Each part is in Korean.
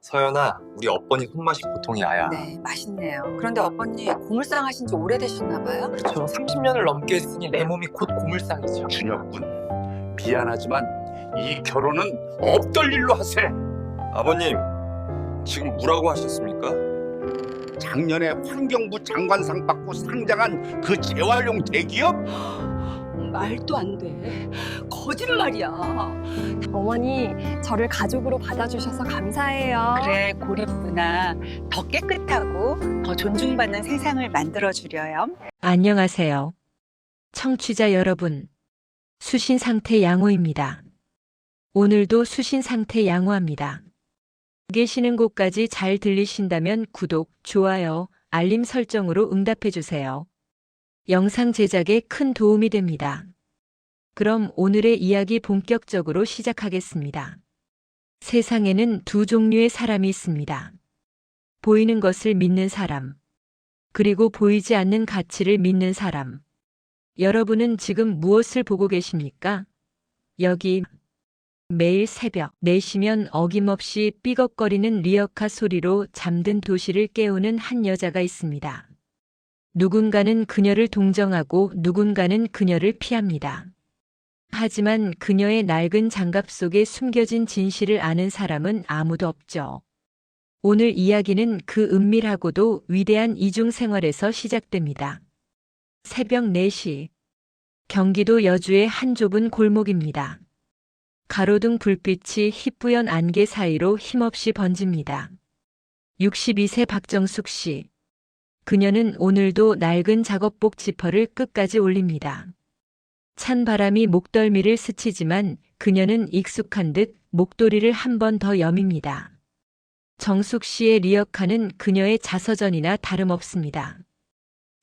서연아, 우리 엇번이 손맛이 보통이 아야. 네, 맛있네요. 그런데 어머니 고물상 하신 지 오래되셨나 봐요? 그렇죠. 30년을 넘게 했으니 내 몸이 곧 고물상이죠. 준혁군, 미안하지만 이 결혼은 없던 일로 하세. 아버님, 지금 뭐라고 하셨습니까? 작년에 환경부 장관상 받고 상장한 그 재활용 대기업? 말도 안 돼. 거짓말이야. 어머니, 저를 가족으로 받아주셔서 감사해요. 그래, 고립구나. 더 깨끗하고 더 존중받는 세상을 만들어주려요. 안녕하세요. 청취자 여러분, 수신상태 양호입니다. 오늘도 수신상태 양호합니다. 계시는 곳까지 잘 들리신다면 구독, 좋아요, 알림 설정으로 응답해주세요. 영상 제작에 큰 도움이 됩니다. 그럼 오늘의 이야기 본격적으로 시작하겠습니다. 세상에는 두 종류의 사람이 있습니다. 보이는 것을 믿는 사람, 그리고 보이지 않는 가치를 믿는 사람. 여러분은 지금 무엇을 보고 계십니까? 여기 매일 새벽 4시면 어김없이 삐걱거리는 리어카 소리로 잠든 도시를 깨우는 한 여자가 있습니다. 누군가는 그녀를 동정하고 누군가는 그녀를 피합니다. 하지만 그녀의 낡은 장갑 속에 숨겨진 진실을 아는 사람은 아무도 없죠. 오늘 이야기는 그 은밀하고도 위대한 이중생활에서 시작됩니다. 새벽 4시. 경기도 여주의 한 좁은 골목입니다. 가로등 불빛이 희뿌연 안개 사이로 힘없이 번집니다. 62세 박정숙 씨. 그녀는 오늘도 낡은 작업복 지퍼를 끝까지 올립니다. 찬 바람이 목덜미를 스치지만 그녀는 익숙한 듯 목도리를 한 번 더 여밉니다. 정숙 씨의 리어카는 그녀의 자서전이나 다름없습니다.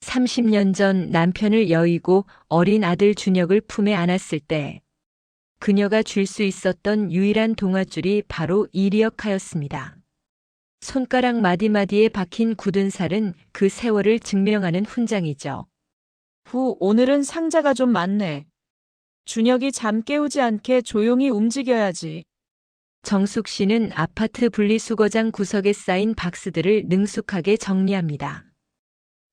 30년 전 남편을 여의고 어린 아들 준혁을 품에 안았을 때 그녀가 줄 수 있었던 유일한 동아줄이 바로 이 리어카였습니다. 손가락 마디마디에 박힌 굳은 살은 그 세월을 증명하는 훈장이죠. 오늘은 상자가 좀 많네. 준혁이 잠 깨우지 않게 조용히 움직여야지. 정숙 씨는 아파트 분리수거장 구석에 쌓인 박스들을 능숙하게 정리합니다.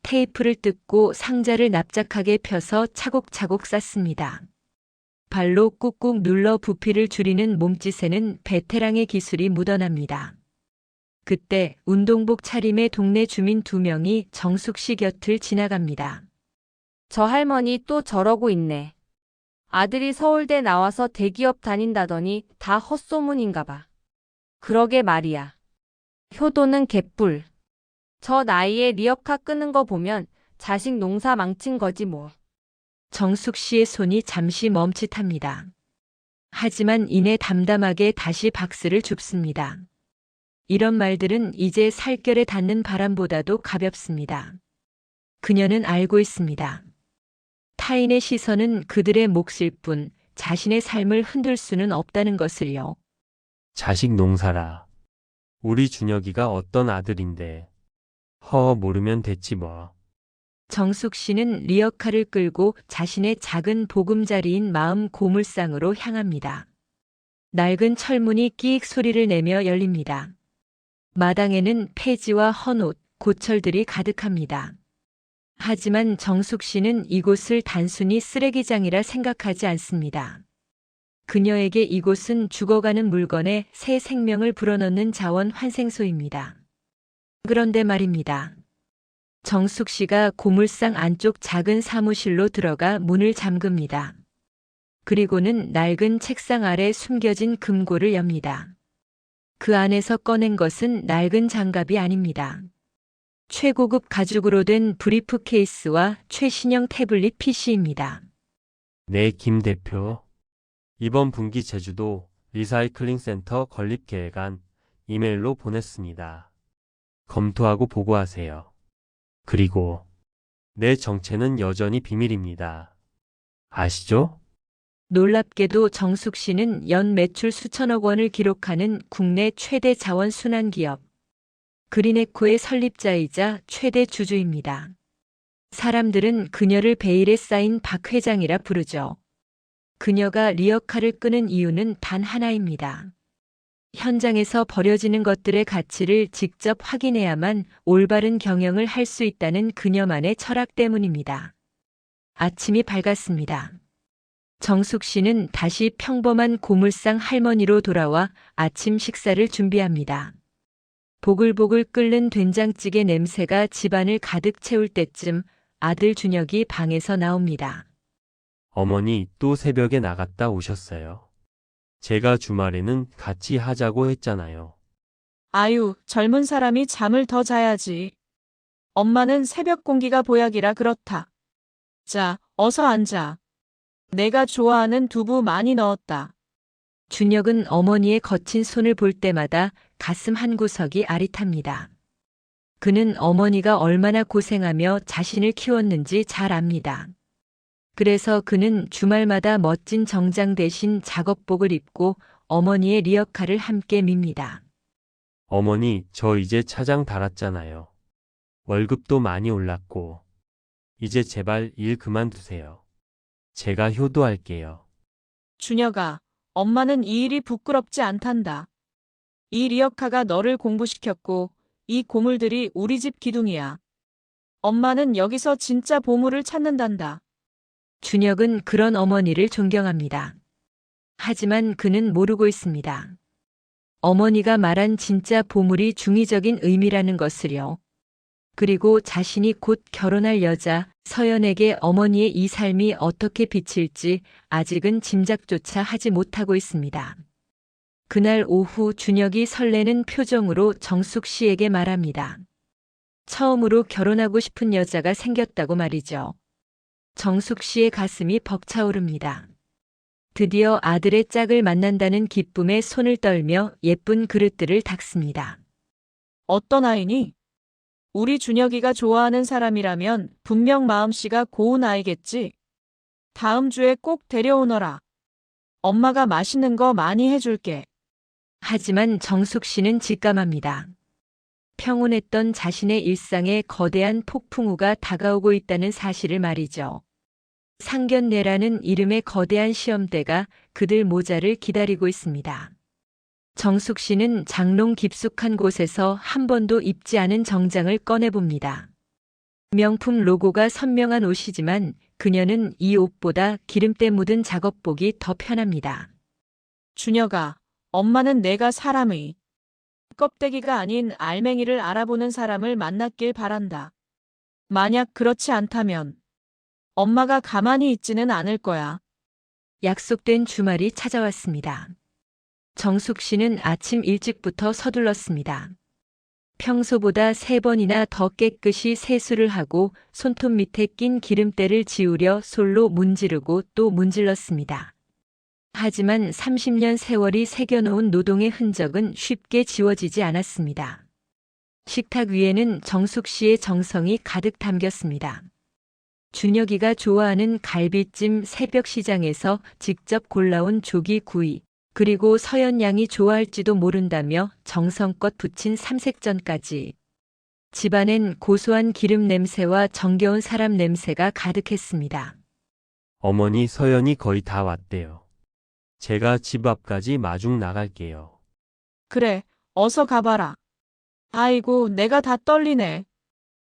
테이프를 뜯고 상자를 납작하게 펴서 차곡차곡 쌓습니다. 발로 꾹꾹 눌러 부피를 줄이는 몸짓에는 베테랑의 기술이 묻어납니다. 그때 운동복 차림의 동네 주민 2명이 정숙 씨 곁을 지나갑니다. 저 할머니 또 저러고 있네. 아들이 서울대 나와서 대기업 다닌다더니 다 헛소문인가 봐. 그러게 말이야. 효도는 개뿔. 저 나이에 리어카 끄는 거 보면 자식 농사 망친 거지 뭐. 정숙 씨의 손이 잠시 멈칫합니다. 하지만 이내 담담하게 다시 박스를 줍습니다. 이런 말들은 이제 살결에 닿는 바람보다도 가볍습니다. 그녀는 알고 있습니다. 타인의 시선은 그들의 몫일 뿐 자신의 삶을 흔들 수는 없다는 것을요. 자식 농사라. 우리 준혁이가 어떤 아들인데. 모르면 됐지 뭐. 정숙 씨는 리어카를 끌고 자신의 작은 보금자리인 마음 고물상으로 향합니다. 낡은 철문이 끼익 소리를 내며 열립니다. 마당에는 폐지와 헌옷, 고철들이 가득합니다. 하지만 정숙 씨는 이곳을 단순히 쓰레기장이라 생각하지 않습니다. 그녀에게 이곳은 죽어가는 물건에 새 생명을 불어넣는 자원 환생소입니다. 그런데 말입니다. 정숙 씨가 고물상 안쪽 작은 사무실로 들어가 문을 잠급니다. 그리고는 낡은 책상 아래 숨겨진 금고를 엽니다. 그 안에서 꺼낸 것은 낡은 장갑이 아닙니다. 최고급 가죽으로 된 브리프 케이스와 최신형 태블릿 PC입니다. 네, 김 대표. 이번 분기 제주도 리사이클링 센터 건립 계획안 이메일로 보냈습니다. 검토하고 보고하세요. 그리고 내 정체는 여전히 비밀입니다. 아시죠? 놀랍게도 정숙 씨는 연 매출 수천억 원을 기록하는 국내 최대 자원 순환 기업 그린에코의 설립자이자 최대 주주입니다. 사람들은 그녀를 베일에 쌓인 박 회장이라 부르죠. 그녀가 리어카를 끄는 이유는 단 하나입니다. 현장에서 버려지는 것들의 가치를 직접 확인해야만 올바른 경영을 할 수 있다는 그녀만의 철학 때문입니다. 아침이 밝았습니다. 정숙 씨는 다시 평범한 고물상 할머니로 돌아와 아침 식사를 준비합니다. 보글보글 끓는 된장찌개 냄새가 집안을 가득 채울 때쯤 아들 준혁이 방에서 나옵니다. 어머니 또 새벽에 나갔다 오셨어요. 제가 주말에는 같이 하자고 했잖아요. 아유, 젊은 사람이 잠을 더 자야지. 엄마는 새벽 공기가 보약이라 그렇다. 자, 어서 앉아. 내가 좋아하는 두부 많이 넣었다. 준혁은 어머니의 거친 손을 볼 때마다 가슴 한구석이 아릿합니다. 그는 어머니가 얼마나 고생하며 자신을 키웠는지 잘 압니다. 그래서 그는 주말마다 멋진 정장 대신 작업복을 입고 어머니의 리어카를 함께 밉니다. 어머니, 저 이제 차장 달았잖아요. 월급도 많이 올랐고. 이제 제발 일 그만두세요. 제가 효도할게요. 준혁아, 엄마는 이 일이 부끄럽지 않단다. 이 리어카가 너를 공부시켰고 이 고물들이 우리 집 기둥이야. 엄마는 여기서 진짜 보물을 찾는단다. 준혁은 그런 어머니를 존경합니다. 하지만 그는 모르고 있습니다. 어머니가 말한 진짜 보물이 중의적인 의미라는 것을요. 그리고 자신이 곧 결혼할 여자 서연에게 어머니의 이 삶이 어떻게 비칠지 아직은 짐작조차 하지 못하고 있습니다. 그날 오후 준혁이 설레는 표정으로 정숙 씨에게 말합니다. 처음으로 결혼하고 싶은 여자가 생겼다고 말이죠. 정숙 씨의 가슴이 벅차오릅니다. 드디어 아들의 짝을 만난다는 기쁨에 손을 떨며 예쁜 그릇들을 닦습니다. 어떤 아이니? 우리 준혁이가 좋아하는 사람이라면 분명 마음씨가 고운 아이겠지. 다음 주에 꼭 데려오너라. 엄마가 맛있는 거 많이 해줄게. 하지만 정숙 씨는 직감합니다. 평온했던 자신의 일상에 거대한 폭풍우가 다가오고 있다는 사실을 말이죠. 상견례라는 이름의 거대한 시험대가 그들 모자를 기다리고 있습니다. 정숙 씨는 장롱 깊숙한 곳에서 한 번도 입지 않은 정장을 꺼내봅니다. 명품 로고가 선명한 옷이지만 그녀는 이 옷보다 기름때 묻은 작업복이 더 편합니다. 준혁아, 엄마는 내가 사람의 껍데기가 아닌 알맹이를 알아보는 사람을 만났길 바란다. 만약 그렇지 않다면 엄마가 가만히 있지는 않을 거야. 약속된 주말이 찾아왔습니다. 정숙 씨는 아침 일찍부터 서둘렀습니다. 평소보다 3번이나 더 깨끗이 세수를 하고 손톱 밑에 낀 기름때를 지우려 솔로 문지르고 또 문질렀습니다. 하지만 30년 세월이 새겨놓은 노동의 흔적은 쉽게 지워지지 않았습니다. 식탁 위에는 정숙 씨의 정성이 가득 담겼습니다. 준혁이가 좋아하는 갈비찜 새벽 시장에서 직접 골라온 조기 구이, 그리고 서연 양이 좋아할지도 모른다며 정성껏 부친 삼색전까지. 집안엔 고소한 기름 냄새와 정겨운 사람 냄새가 가득했습니다. 어머니 서연이 거의 다 왔대요. 제가 집 앞까지 마중 나갈게요. 그래, 어서 가봐라. 아이고, 내가 다 떨리네.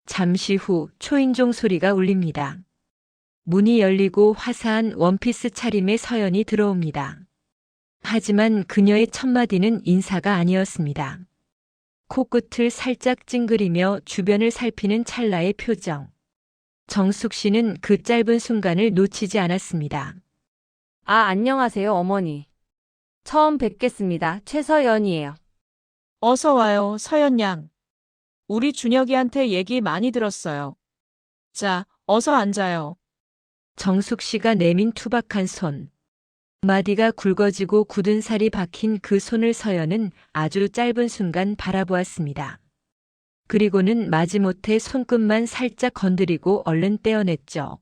잠시 후 초인종 소리가 울립니다. 문이 열리고 화사한 원피스 차림의 서연이 들어옵니다. 하지만 그녀의 첫마디는 인사가 아니었습니다. 코끝을 살짝 찡그리며 주변을 살피는 찰나의 표정. 정숙 씨는 그 짧은 순간을 놓치지 않았습니다. 아, 안녕하세요, 어머니. 처음 뵙겠습니다. 최서연이에요. 어서 와요, 서연 양. 우리 준혁이한테 얘기 많이 들었어요. 자, 어서 앉아요. 정숙 씨가 내민 투박한 손. 마디가 굵어지고 굳은 살이 박힌 그 손을 서연은 아주 짧은 순간 바라보았습니다. 그리고는 마지못해 손끝만 살짝 건드리고 얼른 떼어냈죠.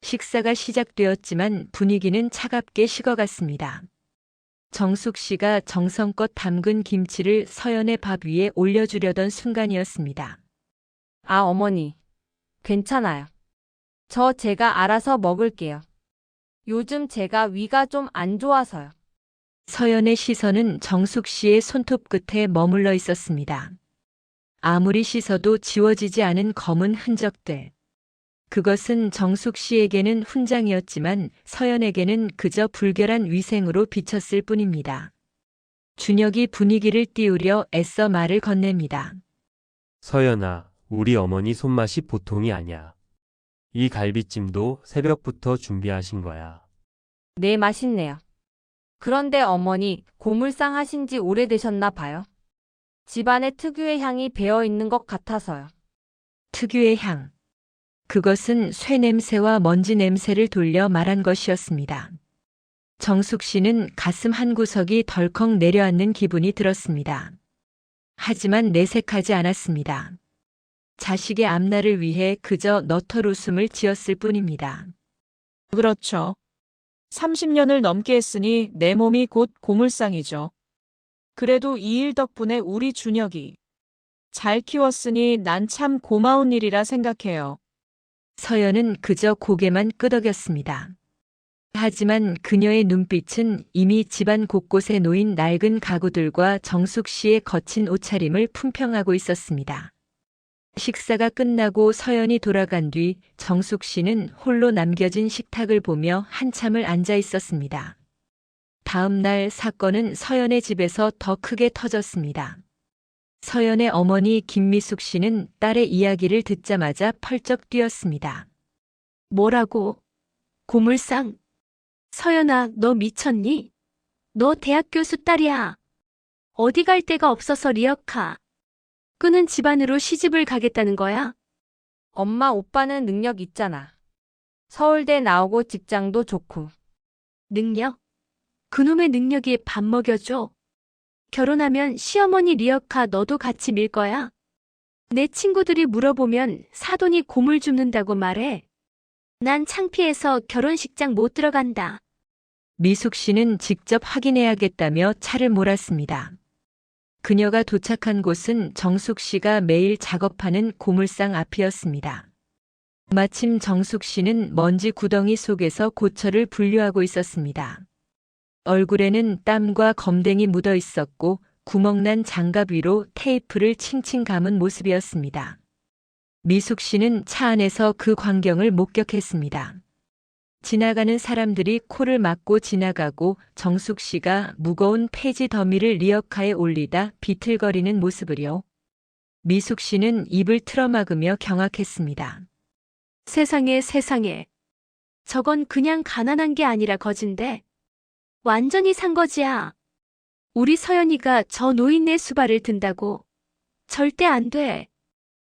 식사가 시작되었지만 분위기는 차갑게 식어갔습니다. 정숙 씨가 정성껏 담근 김치를 서연의 밥 위에 올려주려던 순간이었습니다. 아, 어머니. 괜찮아요. 제가 알아서 먹을게요. 요즘 제가 위가 좀 안 좋아서요. 서연의 시선은 정숙 씨의 손톱 끝에 머물러 있었습니다. 아무리 씻어도 지워지지 않은 검은 흔적들. 그것은 정숙 씨에게는 훈장이었지만 서연에게는 그저 불결한 위생으로 비쳤을 뿐입니다. 준혁이 분위기를 띄우려 애써 말을 건넵니다. 서연아, 우리 어머니 손맛이 보통이 아니야. 이 갈비찜도 새벽부터 준비하신 거야. 네, 맛있네요. 그런데 어머니, 고물상 하신 지 오래되셨나 봐요. 집안에 특유의 향이 배어 있는 것 같아서요. 특유의 향. 그것은 쇠 냄새와 먼지 냄새를 돌려 말한 것이었습니다. 정숙 씨는 가슴 한구석이 덜컥 내려앉는 기분이 들었습니다. 하지만 내색하지 않았습니다. 자식의 앞날을 위해 그저 너털 웃음을 지었을 뿐입니다. 그렇죠. 30년을 넘게 했으니 내 몸이 곧 고물상이죠. 그래도 이 일 덕분에 우리 준혁이 잘 키웠으니 난 참 고마운 일이라 생각해요. 서연은 그저 고개만 끄덕였습니다. 하지만 그녀의 눈빛은 이미 집안 곳곳에 놓인 낡은 가구들과 정숙 씨의 거친 옷차림을 품평하고 있었습니다. 식사가 끝나고 서연이 돌아간 뒤 정숙 씨는 홀로 남겨진 식탁을 보며 한참을 앉아 있었습니다. 다음 날 사건은 서연의 집에서 더 크게 터졌습니다. 서연의 어머니 김미숙 씨는 딸의 이야기를 듣자마자 펄쩍 뛰었습니다. 뭐라고? 고물상? 서연아, 너 미쳤니? 너 대학 교수 딸이야. 어디 갈 데가 없어서 리어카. 끄는 집안으로 시집을 가겠다는 거야? 엄마, 오빠는 능력 있잖아. 서울대 나오고 직장도 좋고. 능력? 그놈의 능력이 밥 먹여줘. 결혼하면 시어머니 리어카 너도 같이 밀 거야? 내 친구들이 물어보면 사돈이 고물 줍는다고 말해. 난 창피해서 결혼식장 못 들어간다. 미숙 씨는 직접 확인해야겠다며 차를 몰았습니다. 그녀가 도착한 곳은 정숙 씨가 매일 작업하는 고물상 앞이었습니다. 마침 정숙 씨는 먼지 구덩이 속에서 고철을 분류하고 있었습니다. 얼굴에는 땀과 검댕이 묻어 있었고 구멍난 장갑 위로 테이프를 칭칭 감은 모습이었습니다. 미숙 씨는 차 안에서 그 광경을 목격했습니다. 지나가는 사람들이 코를 막고 지나가고 정숙 씨가 무거운 폐지 더미를 리어카에 올리다 비틀거리는 모습을요. 미숙 씨는 입을 틀어막으며 경악했습니다. 세상에 세상에. 저건 그냥 가난한 게 아니라 거진데. 완전히 산 거지야. 우리 서연이가 저 노인네 수발을 든다고. 절대 안 돼.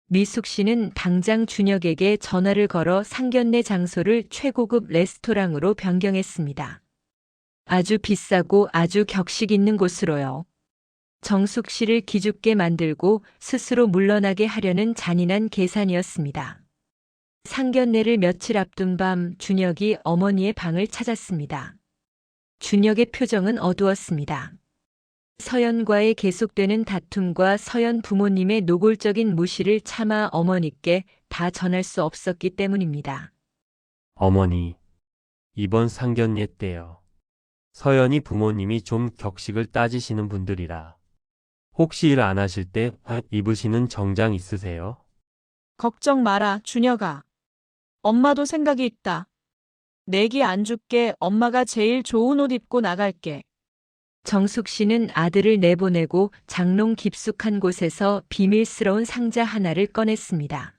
미숙 씨는 당장 준혁에게 전화를 걸어 상견례 장소를 최고급 레스토랑으로 변경했습니다. 아주 비싸고 아주 격식 있는 곳으로요. 정숙 씨를 기죽게 만들고 스스로 물러나게 하려는 잔인한 계산이었습니다. 상견례를 며칠 앞둔 밤 준혁이 어머니의 방을 찾았습니다. 준혁의 표정은 어두웠습니다. 서연과의 계속되는 다툼과 서연 부모님의 노골적인 무시를 차마 어머니께 다 전할 수 없었기 때문입니다. 어머니, 이번 상견례 때요. 서연이 부모님이 좀 격식을 따지시는 분들이라. 혹시 일 안 하실 때 입으시는 정장 있으세요? 걱정 마라, 준혁아. 엄마도 생각이 있다. 내기 안 줄게. 엄마가 제일 좋은 옷 입고 나갈게. 정숙 씨는 아들을 내보내고 장롱 깊숙한 곳에서 비밀스러운 상자 하나를 꺼냈습니다.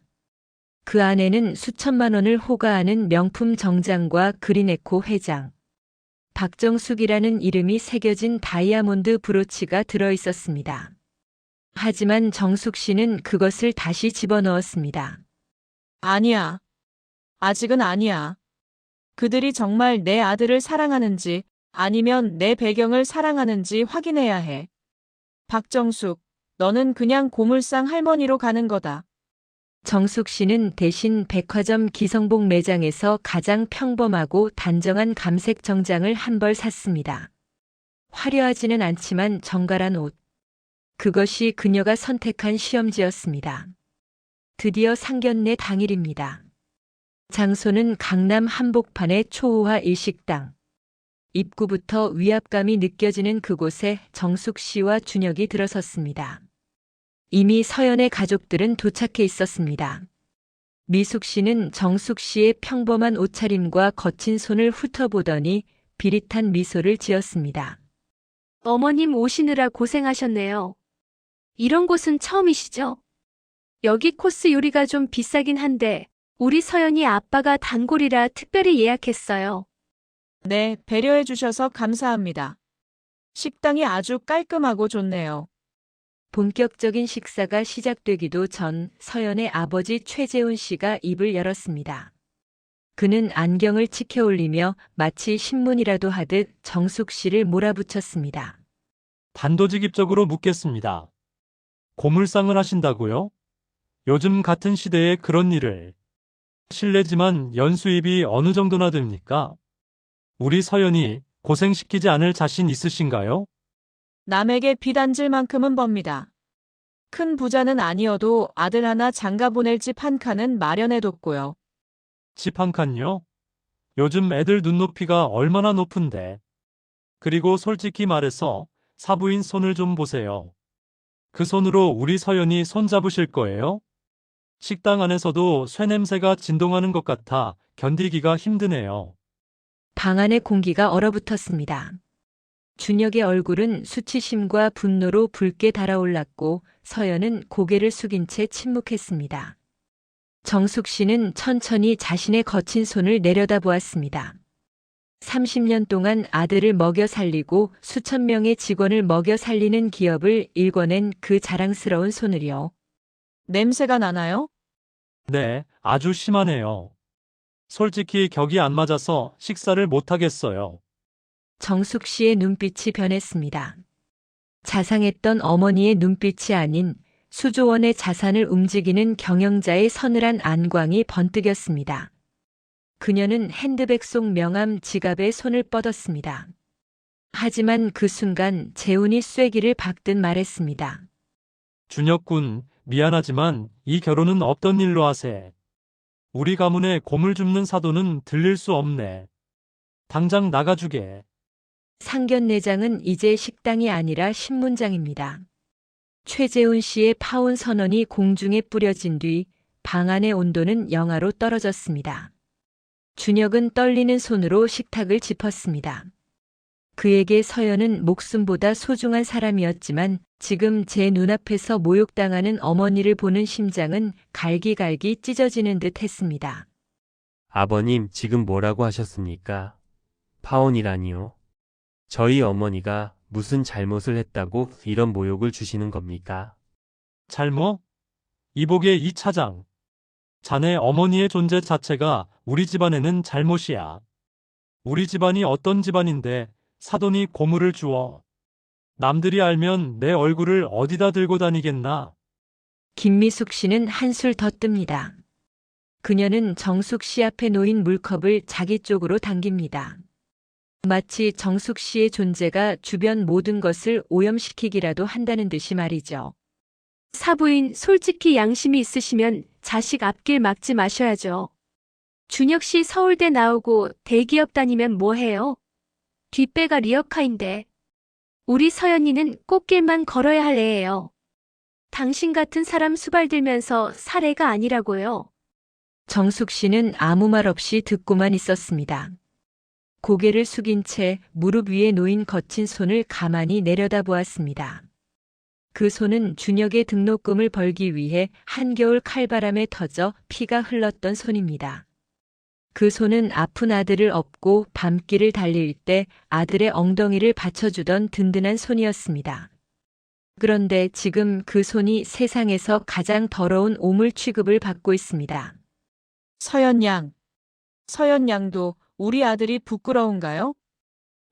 그 안에는 수천만 원을 호가하는 명품 정장과 그린에코 회장, 박정숙이라는 이름이 새겨진 다이아몬드 브로치가 들어 있었습니다. 하지만 정숙 씨는 그것을 다시 집어넣었습니다. 아니야. 아직은 아니야. 그들이 정말 내 아들을 사랑하는지 아니면 내 배경을 사랑하는지 확인해야 해. 박정숙, 너는 그냥 고물상 할머니로 가는 거다. 정숙 씨는 대신 백화점 기성복 매장에서 가장 평범하고 단정한 감색 정장을 한 벌 샀습니다. 화려하지는 않지만 정갈한 옷. 그것이 그녀가 선택한 시험지였습니다. 드디어 상견례 당일입니다. 장소는 강남 한복판의 초호화 일식당. 입구부터 위압감이 느껴지는 그곳에 정숙 씨와 준혁이 들어섰습니다. 이미 서연의 가족들은 도착해 있었습니다. 미숙 씨는 정숙 씨의 평범한 옷차림과 거친 손을 훑어보더니 비릿한 미소를 지었습니다. 어머님 오시느라 고생하셨네요. 이런 곳은 처음이시죠? 여기 코스 요리가 좀 비싸긴 한데 우리 서연이 아빠가 단골이라 특별히 예약했어요. 네, 배려해 주셔서 감사합니다. 식당이 아주 깔끔하고 좋네요. 본격적인 식사가 시작되기도 전 서연의 아버지 최재훈 씨가 입을 열었습니다. 그는 안경을 치켜 올리며 마치 신문이라도 하듯 정숙 씨를 몰아붙였습니다. 단도직입적으로 묻겠습니다. 고물상을 하신다고요? 요즘 같은 시대에 그런 일을. 실례지만 연수입이 어느 정도나 됩니까? 우리 서연이 고생시키지 않을 자신 있으신가요? 남에게 비단질 만큼은 법니다. 큰 부자는 아니어도 아들 하나 장가 보낼 집 한 칸은 마련해뒀고요. 집 한 칸요? 요즘 애들 눈높이가 얼마나 높은데. 그리고 솔직히 말해서 사부인 손을 좀 보세요. 그 손으로 우리 서연이 손 잡으실 거예요? 식당 안에서도 쇠냄새가 진동하는 것 같아 견디기가 힘드네요. 방 안의 공기가 얼어붙었습니다. 준혁의 얼굴은 수치심과 분노로 붉게 달아올랐고 서연은 고개를 숙인 채 침묵했습니다. 정숙 씨는 천천히 자신의 거친 손을 내려다보았습니다. 30년 동안 아들을 먹여 살리고 수천 명의 직원을 먹여 살리는 기업을 일궈낸 그 자랑스러운 손을요. 냄새가 나나요? 네, 아주 심하네요. 솔직히 격이 안 맞아서 식사를 못 하겠어요. 정숙 씨의 눈빛이 변했습니다. 자상했던 어머니의 눈빛이 아닌 수조 원의 자산을 움직이는 경영자의 서늘한 안광이 번뜩였습니다. 그녀는 핸드백 속 명함 지갑에 손을 뻗었습니다. 하지만 그 순간 재훈이 쐐기를 박듯 말했습니다. 준혁군, 미안하지만 이 결혼은 없던 일로 하세. 우리 가문에 고물 줍는 사도는 들릴 수 없네. 당장 나가주게. 상견례장은 이제 식당이 아니라 신문장입니다. 최재훈 씨의 파혼 선언이 공중에 뿌려진 뒤 방 안의 온도는 영하로 떨어졌습니다. 준혁은 떨리는 손으로 식탁을 짚었습니다. 그에게 서연은 목숨보다 소중한 사람이었지만 지금 제 눈앞에서 모욕당하는 어머니를 보는 심장은 갈기갈기 찢어지는 듯 했습니다. 아버님, 지금 뭐라고 하셨습니까? 파혼이라니요? 저희 어머니가 무슨 잘못을 했다고 이런 모욕을 주시는 겁니까? 잘못? 이복의 이 차장. 자네 어머니의 존재 자체가 우리 집안에는 잘못이야. 우리 집안이 어떤 집안인데 사돈이 고물을 주어. 남들이 알면 내 얼굴을 어디다 들고 다니겠나? 김미숙 씨는 한술 더 뜹니다. 그녀는 정숙 씨 앞에 놓인 물컵을 자기 쪽으로 당깁니다. 마치 정숙 씨의 존재가 주변 모든 것을 오염시키기라도 한다는 듯이 말이죠. 사부인, 솔직히 양심이 있으시면 자식 앞길 막지 마셔야죠. 준혁 씨 서울대 나오고 대기업 다니면 뭐해요? 뒷배가 리어카인데. 우리 서연이는 꽃길만 걸어야 할 애예요. 당신 같은 사람 수발들면서 사례가 아니라고요. 정숙 씨는 아무 말 없이 듣고만 있었습니다. 고개를 숙인 채 무릎 위에 놓인 거친 손을 가만히 내려다보았습니다. 그 손은 준혁의 등록금을 벌기 위해 한겨울 칼바람에 터져 피가 흘렀던 손입니다. 그 손은 아픈 아들을 업고 밤길을 달릴 때 아들의 엉덩이를 받쳐주던 든든한 손이었습니다. 그런데 지금 그 손이 세상에서 가장 더러운 오물 취급을 받고 있습니다. 서연 양. 서연 양도 우리 아들이 부끄러운가요?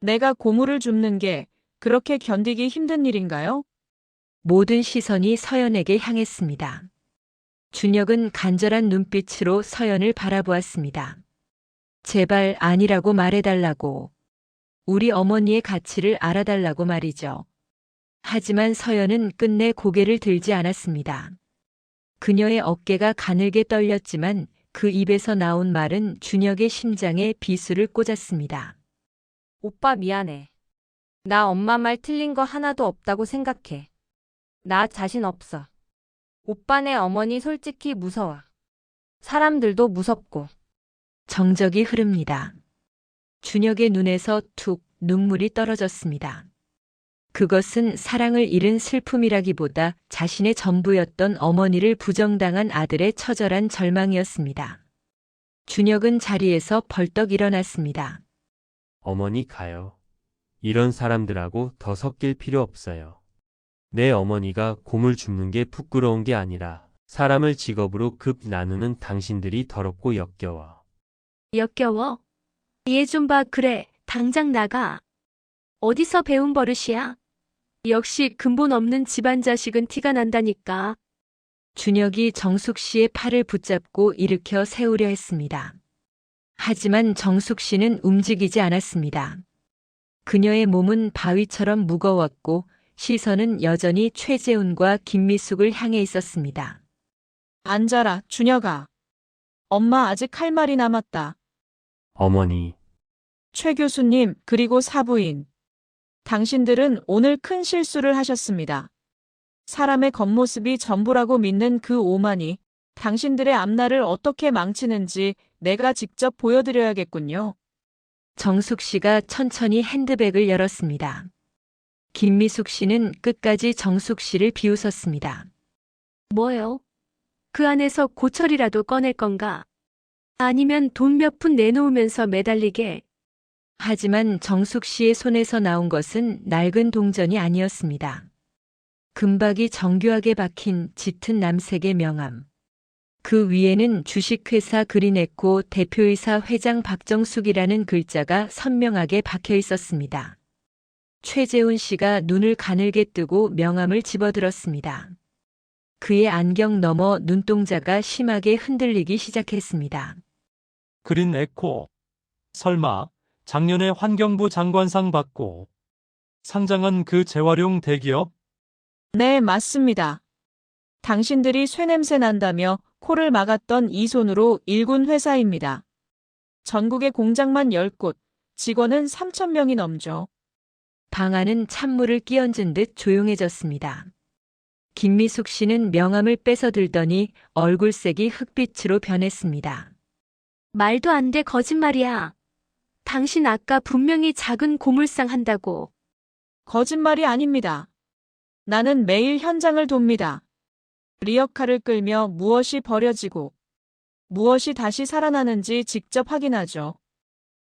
내가 고물을 줍는 게 그렇게 견디기 힘든 일인가요? 모든 시선이 서연에게 향했습니다. 준혁은 간절한 눈빛으로 서연을 바라보았습니다. 제발 아니라고 말해달라고. 우리 어머니의 가치를 알아달라고 말이죠. 하지만 서연은 끝내 고개를 들지 않았습니다. 그녀의 어깨가 가늘게 떨렸지만 그 입에서 나온 말은 준혁의 심장에 비수를 꽂았습니다. 오빠 미안해. 나 엄마 말 틀린 거 하나도 없다고 생각해. 나 자신 없어. 오빠네 어머니 솔직히 무서워. 사람들도 무섭고. 정적이 흐릅니다. 준혁의 눈에서 툭 눈물이 떨어졌습니다. 그것은 사랑을 잃은 슬픔이라기보다 자신의 전부였던 어머니를 부정당한 아들의 처절한 절망이었습니다. 준혁은 자리에서 벌떡 일어났습니다. 어머니 가요. 이런 사람들하고 더 섞일 필요 없어요. 내 어머니가 곰을 줍는 게 부끄러운 게 아니라 사람을 직업으로 급 나누는 당신들이 더럽고 역겨워. 역겨워? 얘 좀 봐. 그래, 당장 나가. 어디서 배운 버릇이야? 역시 근본 없는 집안 자식은 티가 난다니까. 준혁이 정숙 씨의 팔을 붙잡고 일으켜 세우려 했습니다. 하지만 정숙 씨는 움직이지 않았습니다. 그녀의 몸은 바위처럼 무거웠고 시선은 여전히 최재훈과 김미숙을 향해 있었습니다. 앉아라, 준혁아. 엄마 아직 할 말이 남았다. 어머니, 최 교수님, 그리고 사부인. 당신들은 오늘 큰 실수를 하셨습니다. 사람의 겉모습이 전부라고 믿는 그 오만이 당신들의 앞날을 어떻게 망치는지 내가 직접 보여드려야겠군요. 정숙 씨가 천천히 핸드백을 열었습니다. 김미숙 씨는 끝까지 정숙 씨를 비웃었습니다. 뭐요? 그 안에서 고철이라도 꺼낼 건가? 아니면 돈 몇 푼 내놓으면서 매달리게? 하지만 정숙 씨의 손에서 나온 것은 낡은 동전이 아니었습니다. 금박이 정교하게 박힌 짙은 남색의 명함. 그 위에는 주식회사 그린에코 대표이사 회장 박정숙이라는 글자가 선명하게 박혀 있었습니다. 최재훈 씨가 눈을 가늘게 뜨고 명함을 집어들었습니다. 그의 안경 너머 눈동자가 심하게 흔들리기 시작했습니다. 그린 에코. 설마 작년에 환경부 장관상 받고 상장한 그 재활용 대기업? 네, 맞습니다. 당신들이 쇠냄새 난다며 코를 막았던 이 손으로 일군 회사입니다. 전국에 공장만 10곳, 직원은 3,000명이 넘죠. 방 안은 찬물을 끼얹은 듯 조용해졌습니다. 김미숙 씨는 명함을 뺏어 들더니 얼굴색이 흑빛으로 변했습니다. 말도 안 돼, 거짓말이야. 당신 아까 분명히 작은 고물상 한다고. 거짓말이 아닙니다. 나는 매일 현장을 돕니다. 리어카를 끌며 무엇이 버려지고 무엇이 다시 살아나는지 직접 확인하죠.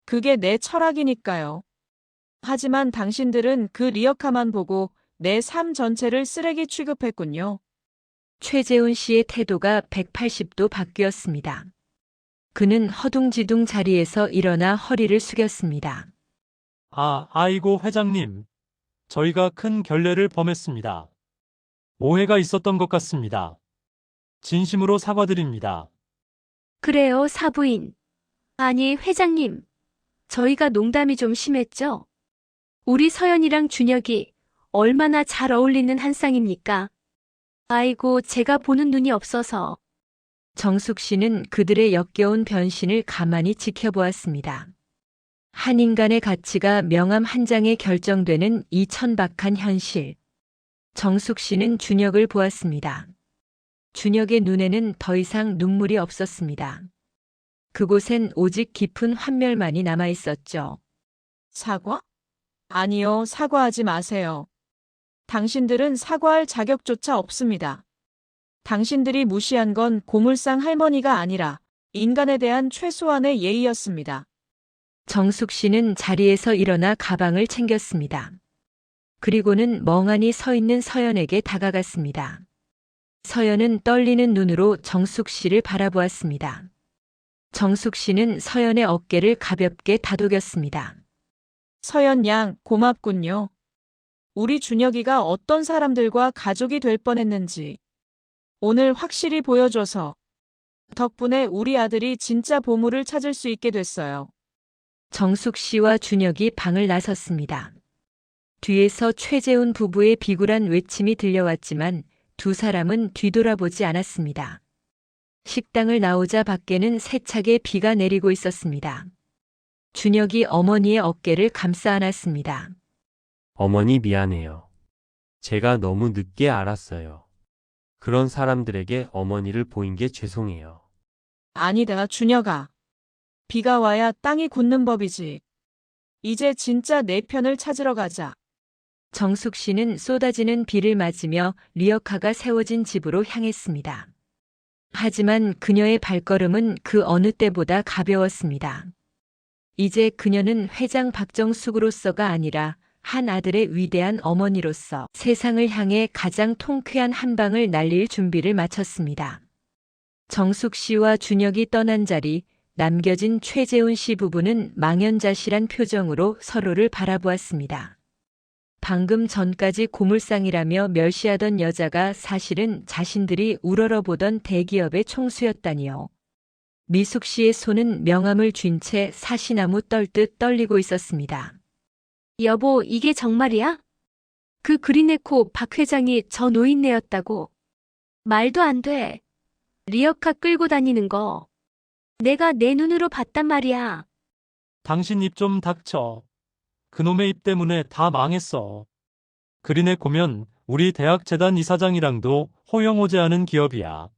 그게 내 철학이니까요. 하지만 당신들은 그 리어카만 보고 내 삶 전체를 쓰레기 취급했군요. 최재훈 씨의 태도가 180도 바뀌었습니다. 그는 허둥지둥 자리에서 일어나 허리를 숙였습니다. 아이고 회장님. 저희가 큰 결례를 범했습니다. 오해가 있었던 것 같습니다. 진심으로 사과드립니다. 그래요, 사부인. 아니, 회장님. 저희가 농담이 좀 심했죠? 우리 서연이랑 준혁이 얼마나 잘 어울리는 한 쌍입니까? 아이고, 제가 보는 눈이 없어서. 정숙 씨는 그들의 역겨운 변신을 가만히 지켜보았습니다. 한 인간의 가치가 명함 한 장에 결정되는 이 천박한 현실. 정숙 씨는 준혁을 보았습니다. 준혁의 눈에는 더 이상 눈물이 없었습니다. 그곳엔 오직 깊은 환멸만이 남아 있었죠. 사과? 아니요, 사과하지 마세요. 당신들은 사과할 자격조차 없습니다. 당신들이 무시한 건 고물상 할머니가 아니라 인간에 대한 최소한의 예의였습니다. 정숙 씨는 자리에서 일어나 가방을 챙겼습니다. 그리고는 멍하니 서 있는 서연에게 다가갔습니다. 서연은 떨리는 눈으로 정숙 씨를 바라보았습니다. 정숙 씨는 서연의 어깨를 가볍게 다독였습니다. 서연 양, 고맙군요. 우리 준혁이가 어떤 사람들과 가족이 될 뻔했는지 오늘 확실히 보여줘서 덕분에 우리 아들이 진짜 보물을 찾을 수 있게 됐어요. 정숙 씨와 준혁이 방을 나섰습니다. 뒤에서 최재훈 부부의 비굴한 외침이 들려왔지만 두 사람은 뒤돌아보지 않았습니다. 식당을 나오자 밖에는 세차게 비가 내리고 있었습니다. 준혁이 어머니의 어깨를 감싸 안았습니다. 어머니 미안해요. 제가 너무 늦게 알았어요. 그런 사람들에게 어머니를 보인 게 죄송해요. 아니다, 준혁아. 비가 와야 땅이 굳는 법이지. 이제 진짜 내 편을 찾으러 가자. 정숙 씨는 쏟아지는 비를 맞으며 리어카가 세워진 집으로 향했습니다. 하지만 그녀의 발걸음은 그 어느 때보다 가벼웠습니다. 이제 그녀는 회장 박정숙으로서가 아니라 한 아들의 위대한 어머니로서 세상을 향해 가장 통쾌한 한 방을 날릴 준비를 마쳤습니다. 정숙 씨와 준혁이 떠난 자리, 남겨진 최재훈 씨 부부는 망연자실한 표정으로 서로를 바라보았습니다. 방금 전까지 고물상이라며 멸시하던 여자가 사실은 자신들이 우러러보던 대기업의 총수였다니요. 미숙 씨의 손은 명함을 쥔 채 사시나무 떨듯 떨리고 있었습니다. 여보, 이게 정말이야? 그 그린에코 박 회장이 저 노인네였다고. 말도 안 돼. 리어카 끌고 다니는 거. 내가 내 눈으로 봤단 말이야. 당신 입 좀 닥쳐. 그놈의 입 때문에 다 망했어. 그린에코면 우리 대학재단 이사장이랑도 호영호재하는 기업이야.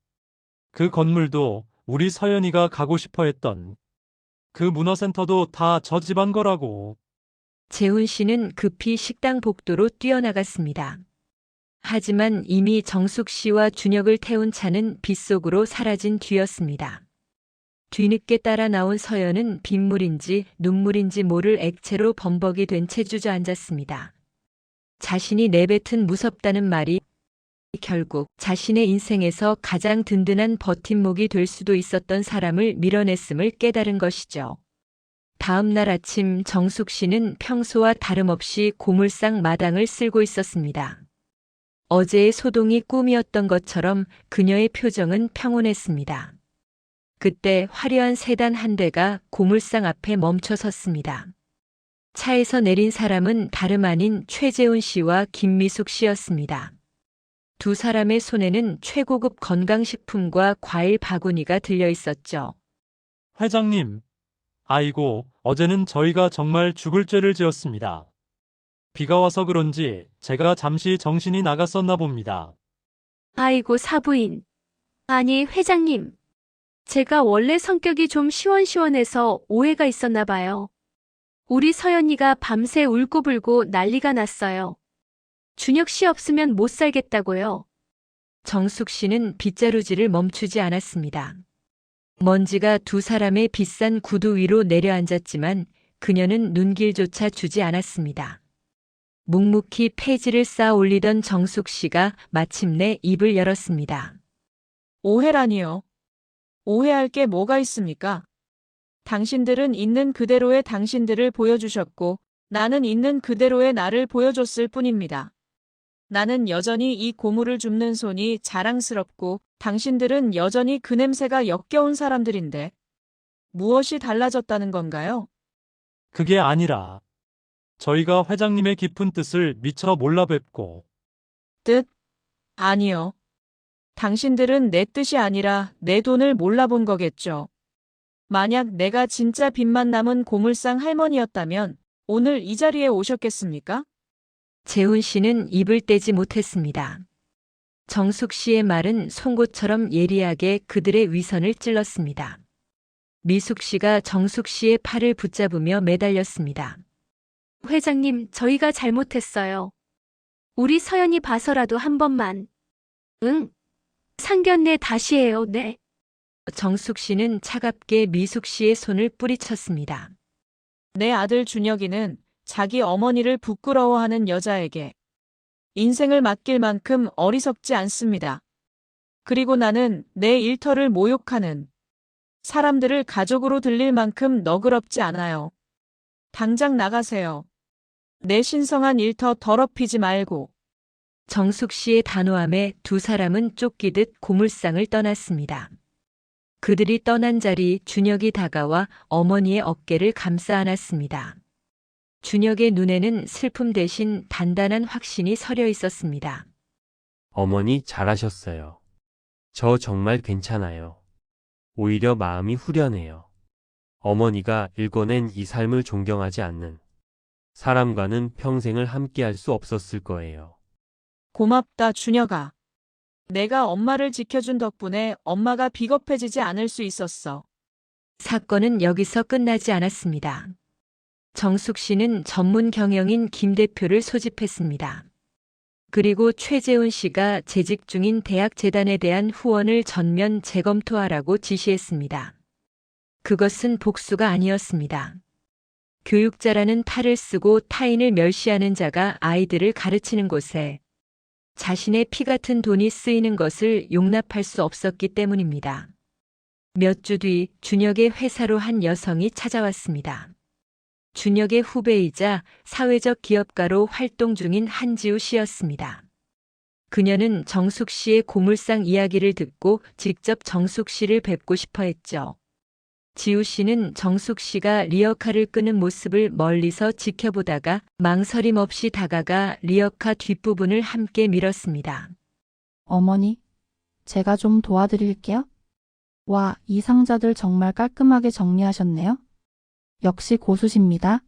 그 건물도 우리 서연이가 가고 싶어 했던 그 문화센터도 다 저 집안 거라고. 재훈 씨는 급히 식당 복도로 뛰어나갔습니다. 하지만 이미 정숙 씨와 준혁을 태운 차는 빗속으로 사라진 뒤였습니다. 뒤늦게 따라 나온 서연은 빗물인지 눈물인지 모를 액체로 범벅이 된 채 주저앉았습니다. 자신이 내뱉은 무섭다는 말이 결국 자신의 인생에서 가장 든든한 버팀목이 될 수도 있었던 사람을 밀어냈음을 깨달은 것이죠. 다음 날 아침 정숙 씨는 평소와 다름없이 고물상 마당을 쓸고 있었습니다. 어제의 소동이 꿈이었던 것처럼 그녀의 표정은 평온했습니다. 그때 화려한 세단 한 대가 고물상 앞에 멈춰 섰습니다. 차에서 내린 사람은 다름 아닌 최재훈 씨와 김미숙 씨였습니다. 두 사람의 손에는 최고급 건강식품과 과일 바구니가 들려 있었죠. 회장님, 아이고, 어제는 저희가 정말 죽을 죄를 지었습니다. 비가 와서 그런지 제가 잠시 정신이 나갔었나 봅니다. 아이고, 사부인. 아니, 회장님. 제가 원래 성격이 좀 시원시원해서 오해가 있었나 봐요. 우리 서연이가 밤새 울고불고 난리가 났어요. 준혁 씨 없으면 못 살겠다고요. 정숙 씨는 빗자루질을 멈추지 않았습니다. 먼지가 두 사람의 비싼 구두 위로 내려앉았지만 그녀는 눈길조차 주지 않았습니다. 묵묵히 폐지를 쌓아 올리던 정숙 씨가 마침내 입을 열었습니다. 오해라니요. 오해할 게 뭐가 있습니까? 당신들은 있는 그대로의 당신들을 보여주셨고 나는 있는 그대로의 나를 보여줬을 뿐입니다. 나는 여전히 이 고물을 줍는 손이 자랑스럽고 당신들은 여전히 그 냄새가 역겨운 사람들인데 무엇이 달라졌다는 건가요? 그게 아니라 저희가 회장님의 깊은 뜻을 미처 몰라 뵙고 뜻? 아니요. 당신들은 내 뜻이 아니라 내 돈을 몰라본 거겠죠. 만약 내가 진짜 빚만 남은 고물상 할머니였다면 오늘 이 자리에 오셨겠습니까? 재훈 씨는 입을 떼지 못했습니다. 정숙 씨의 말은 송곳처럼 예리하게 그들의 위선을 찔렀습니다. 미숙 씨가 정숙 씨의 팔을 붙잡으며 매달렸습니다. 회장님, 저희가 잘못했어요. 우리 서연이 봐서라도 한 번만. 응. 상견례 다시 해요, 네. 정숙 씨는 차갑게 미숙 씨의 손을 뿌리쳤습니다. 내 아들 준혁이는 자기 어머니를 부끄러워하는 여자에게 인생을 맡길 만큼 어리석지 않습니다. 그리고 나는 내 일터를 모욕하는 사람들을 가족으로 들릴 만큼 너그럽지 않아요. 당장 나가세요. 내 신성한 일터 더럽히지 말고. 정숙 씨의 단호함에 두 사람은 쫓기듯 고물상을 떠났습니다. 그들이 떠난 자리 준혁이 다가와 어머니의 어깨를 감싸 안았습니다. 준혁의 눈에는 슬픔 대신 단단한 확신이 서려 있었습니다. 어머니 잘하셨어요. 저 정말 괜찮아요. 오히려 마음이 후련해요. 어머니가 읽어낸 이 삶을 존경하지 않는 사람과는 평생을 함께할 수 없었을 거예요. 고맙다, 준혁아. 내가 엄마를 지켜준 덕분에 엄마가 비겁해지지 않을 수 있었어. 사건은 여기서 끝나지 않았습니다. 정숙 씨는 전문 경영인 김 대표를 소집했습니다. 그리고 최재훈 씨가 재직 중인 대학재단에 대한 후원을 전면 재검토하라고 지시했습니다. 그것은 복수가 아니었습니다. 교육자라는 탈을 쓰고 타인을 멸시하는 자가 아이들을 가르치는 곳에 자신의 피 같은 돈이 쓰이는 것을 용납할 수 없었기 때문입니다. 몇 주 뒤 준혁의 회사로 한 여성이 찾아왔습니다. 준혁의 후배이자 사회적 기업가로 활동 중인 한지우 씨였습니다. 그녀는 정숙 씨의 고물상 이야기를 듣고 직접 정숙 씨를 뵙고 싶어 했죠. 지우 씨는 정숙 씨가 리어카를 끄는 모습을 멀리서 지켜보다가 망설임 없이 다가가 리어카 뒷부분을 함께 밀었습니다. 어머니, 제가 좀 도와드릴게요. 와, 이 상자들 정말 깔끔하게 정리하셨네요. 역시 고수십니다.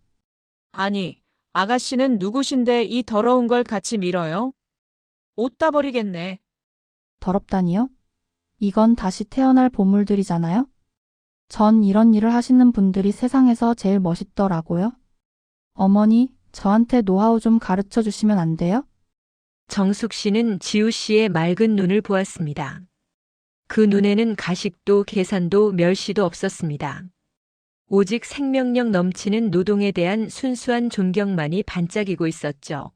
아니, 아가씨는 누구신데 이 더러운 걸 같이 밀어요? 옷 다 버리겠네. 더럽다니요? 이건 다시 태어날 보물들이잖아요? 전 이런 일을 하시는 분들이 세상에서 제일 멋있더라고요. 어머니, 저한테 노하우 좀 가르쳐 주시면 안 돼요? 정숙 씨는 지우 씨의 맑은 눈을 보았습니다. 그 눈에는 가식도 계산도 멸시도 없었습니다. 오직 생명력 넘치는 노동에 대한 순수한 존경만이 반짝이고 있었죠.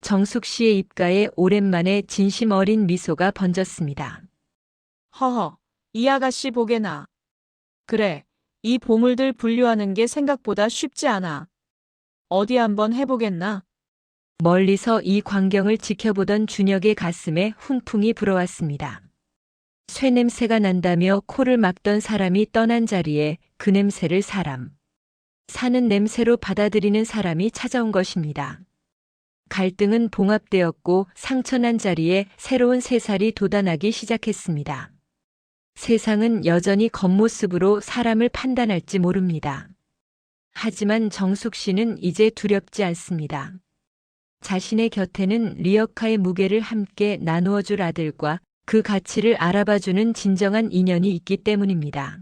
정숙 씨의 입가에 오랜만에 진심 어린 미소가 번졌습니다. 허허, 이 아가씨 보게나. 그래, 이 보물들 분류하는 게 생각보다 쉽지 않아. 어디 한번 해보겠나? 멀리서 이 광경을 지켜보던 준혁의 가슴에 훈풍이 불어왔습니다. 쇠 냄새가 난다며 코를 막던 사람이 떠난 자리에 그 냄새를 사는 냄새로 받아들이는 사람이 찾아온 것입니다. 갈등은 봉합되었고 상처난 자리에 새로운 새살이 돋아나기 시작했습니다. 세상은 여전히 겉모습으로 사람을 판단할지 모릅니다. 하지만 정숙 씨는 이제 두렵지 않습니다. 자신의 곁에는 리어카의 무게를 함께 나누어 줄 아들과 그 가치를 알아봐주는 진정한 인연이 있기 때문입니다.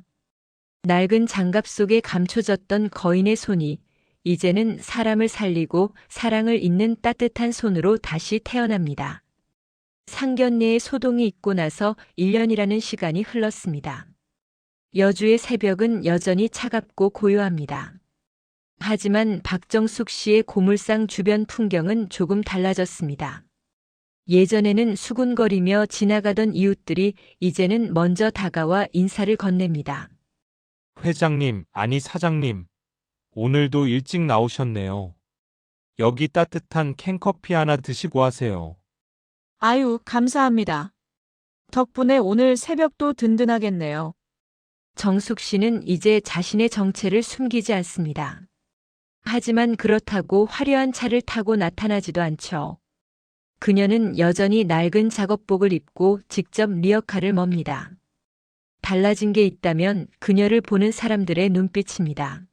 낡은 장갑 속에 감춰졌던 거인의 손이 이제는 사람을 살리고 사랑을 잇는 따뜻한 손으로 다시 태어납니다. 상견례의 소동이 있고 나서 1년이라는 시간이 흘렀습니다. 여주의 새벽은 여전히 차갑고 고요합니다. 하지만 박정숙 씨의 고물상 주변 풍경은 조금 달라졌습니다. 예전에는 수군거리며 지나가던 이웃들이 이제는 먼저 다가와 인사를 건넵니다. 회장님, 아니 사장님. 오늘도 일찍 나오셨네요. 여기 따뜻한 캔커피 하나 드시고 하세요. 아유, 감사합니다. 덕분에 오늘 새벽도 든든하겠네요. 정숙 씨는 이제 자신의 정체를 숨기지 않습니다. 하지만 그렇다고 화려한 차를 타고 나타나지도 않죠. 그녀는 여전히 낡은 작업복을 입고 직접 리어카를 멉니다. 달라진 게 있다면 그녀를 보는 사람들의 눈빛입니다.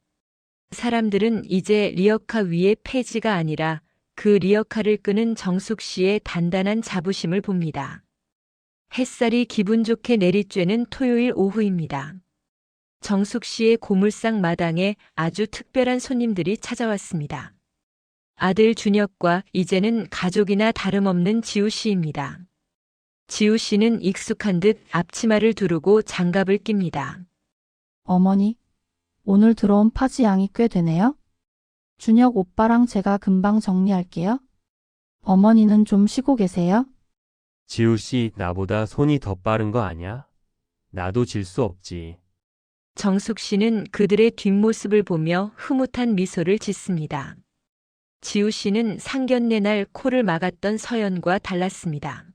사람들은 이제 리어카 위에 폐지가 아니라 그 리어카를 끄는 정숙 씨의 단단한 자부심을 봅니다. 햇살이 기분 좋게 내리쬐는 토요일 오후입니다. 정숙 씨의 고물상 마당에 아주 특별한 손님들이 찾아왔습니다. 아들 준혁과 이제는 가족이나 다름없는 지우 씨입니다. 지우 씨는 익숙한 듯 앞치마를 두르고 장갑을 낍니다. 어머니, 오늘 들어온 파지 양이 꽤 되네요. 준혁 오빠랑 제가 금방 정리할게요. 어머니는 좀 쉬고 계세요. 지우 씨, 나보다 손이 더 빠른 거 아냐? 나도 질 수 없지. 정숙 씨는 그들의 뒷모습을 보며 흐뭇한 미소를 짓습니다. 지우 씨는 상견례 날 코를 막았던 서연과 달랐습니다.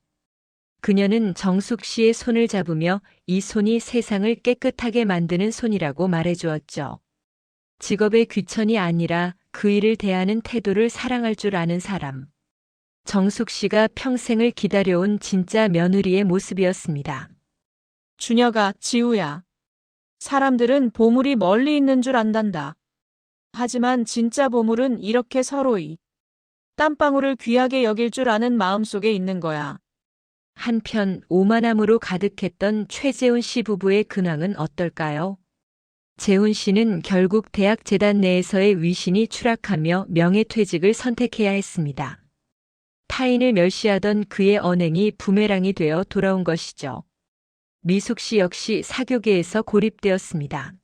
그녀는 정숙 씨의 손을 잡으며 이 손이 세상을 깨끗하게 만드는 손이라고 말해주었죠. 직업의 귀천이 아니라 그 일을 대하는 태도를 사랑할 줄 아는 사람. 정숙 씨가 평생을 기다려온 진짜 며느리의 모습이었습니다. 준혁아, 지우야. 사람들은 보물이 멀리 있는 줄 안단다. 하지만 진짜 보물은 이렇게 서로의 땀방울을 귀하게 여길 줄 아는 마음속에 있는 거야. 한편 오만함으로 가득했던 최재훈 씨 부부의 근황은 어떨까요? 재훈 씨는 결국 대학 재단 내에서의 위신이 추락하며 명예퇴직을 선택해야 했습니다. 타인을 멸시하던 그의 언행이 부메랑이 되어 돌아온 것이죠. 미숙 씨 역시 사교계에서 고립되었습니다.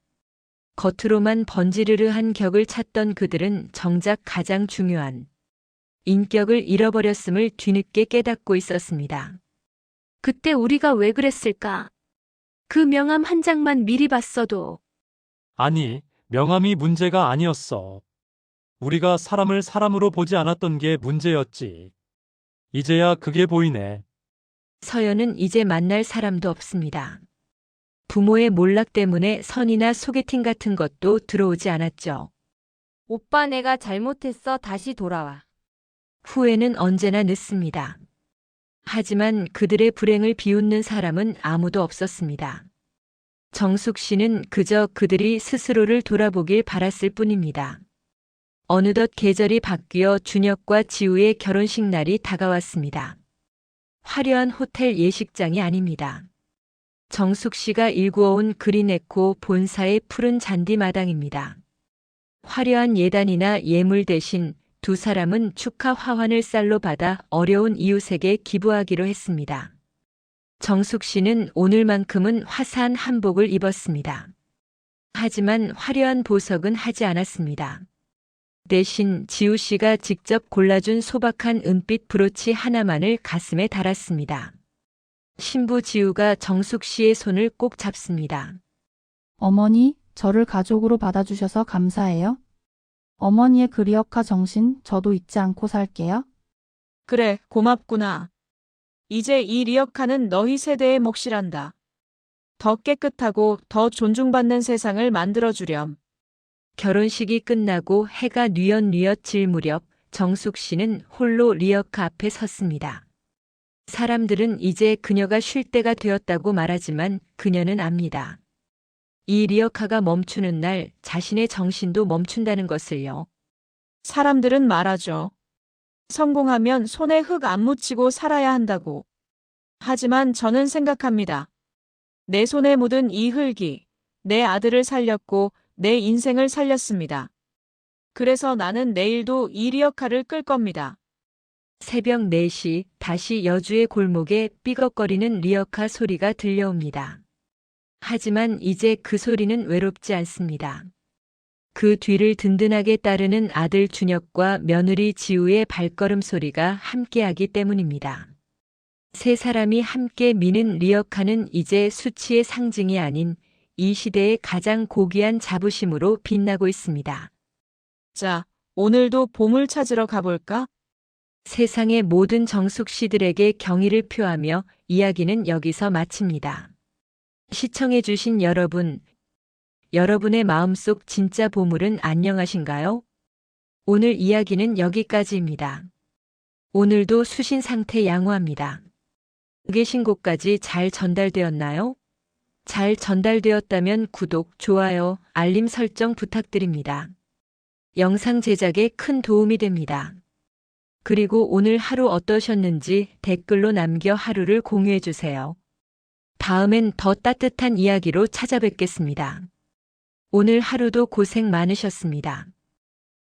겉으로만 번지르르한 격을 찾던 그들은 정작 가장 중요한 인격을 잃어버렸음을 뒤늦게 깨닫고 있었습니다. 그때 우리가 왜 그랬을까? 그 명함 한 장만 미리 봤어도. 아니, 명함이 문제가 아니었어. 우리가 사람을 사람으로 보지 않았던 게 문제였지. 이제야 그게 보이네. 서연은 이제 만날 사람도 없습니다. 부모의 몰락 때문에 선이나 소개팅 같은 것도 들어오지 않았죠. 오빠 내가 잘못했어. 다시 돌아와. 후회는 언제나 늦습니다. 하지만 그들의 불행을 비웃는 사람은 아무도 없었습니다. 정숙 씨는 그저 그들이 스스로를 돌아보길 바랐을 뿐입니다. 어느덧 계절이 바뀌어 준혁과 지우의 결혼식 날이 다가왔습니다. 화려한 호텔 예식장이 아닙니다. 정숙 씨가 일구어온 그린에코 본사의 푸른 잔디마당입니다. 화려한 예단이나 예물 대신 두 사람은 축하 화환을 쌀로 받아 어려운 이웃에게 기부하기로 했습니다. 정숙 씨는 오늘만큼은 화사한 한복을 입었습니다. 하지만 화려한 보석은 하지 않았습니다. 대신 지우 씨가 직접 골라준 소박한 은빛 브로치 하나만을 가슴에 달았습니다. 신부 지우가 정숙 씨의 손을 꼭 잡습니다. 어머니, 저를 가족으로 받아주셔서 감사해요. 어머니의 그 리어카 정신 저도 잊지 않고 살게요. 그래, 고맙구나. 이제 이 리어카는 너희 세대의 몫이란다. 더 깨끗하고 더 존중받는 세상을 만들어주렴. 결혼식이 끝나고 해가 뉘엿뉘엿 질 무렵 정숙 씨는 홀로 리어카 앞에 섰습니다. 사람들은 이제 그녀가 쉴 때가 되었다고 말하지만 그녀는 압니다. 이 리어카가 멈추는 날 자신의 정신도 멈춘다는 것을요. 사람들은 말하죠. 성공하면 손에 흙 안 묻히고 살아야 한다고. 하지만 저는 생각합니다. 내 손에 묻은 이 흙이 내 아들을 살렸고 내 인생을 살렸습니다. 그래서 나는 내일도 이 리어카를 끌 겁니다. 새벽 4시 다시 여주의 골목에 삐걱거리는 리어카 소리가 들려옵니다. 하지만 이제 그 소리는 외롭지 않습니다. 그 뒤를 든든하게 따르는 아들 준혁과 며느리 지우의 발걸음 소리가 함께하기 때문입니다. 세 사람이 함께 미는 리어카는 이제 수치의 상징이 아닌 이 시대의 가장 고귀한 자부심으로 빛나고 있습니다. 자, 오늘도 보물 찾으러 가볼까? 세상의 모든 정숙 씨들에게 경의를 표하며 이야기는 여기서 마칩니다. 시청해주신 여러분, 여러분의 마음속 진짜 보물은 안녕하신가요? 오늘 이야기는 여기까지입니다. 오늘도 수신 상태 양호합니다. 계신 곳까지 잘 전달되었나요? 잘 전달되었다면 구독, 좋아요, 알림 설정 부탁드립니다. 영상 제작에 큰 도움이 됩니다. 그리고 오늘 하루 어떠셨는지 댓글로 남겨 하루를 공유해주세요. 다음엔 더 따뜻한 이야기로 찾아뵙겠습니다. 오늘 하루도 고생 많으셨습니다.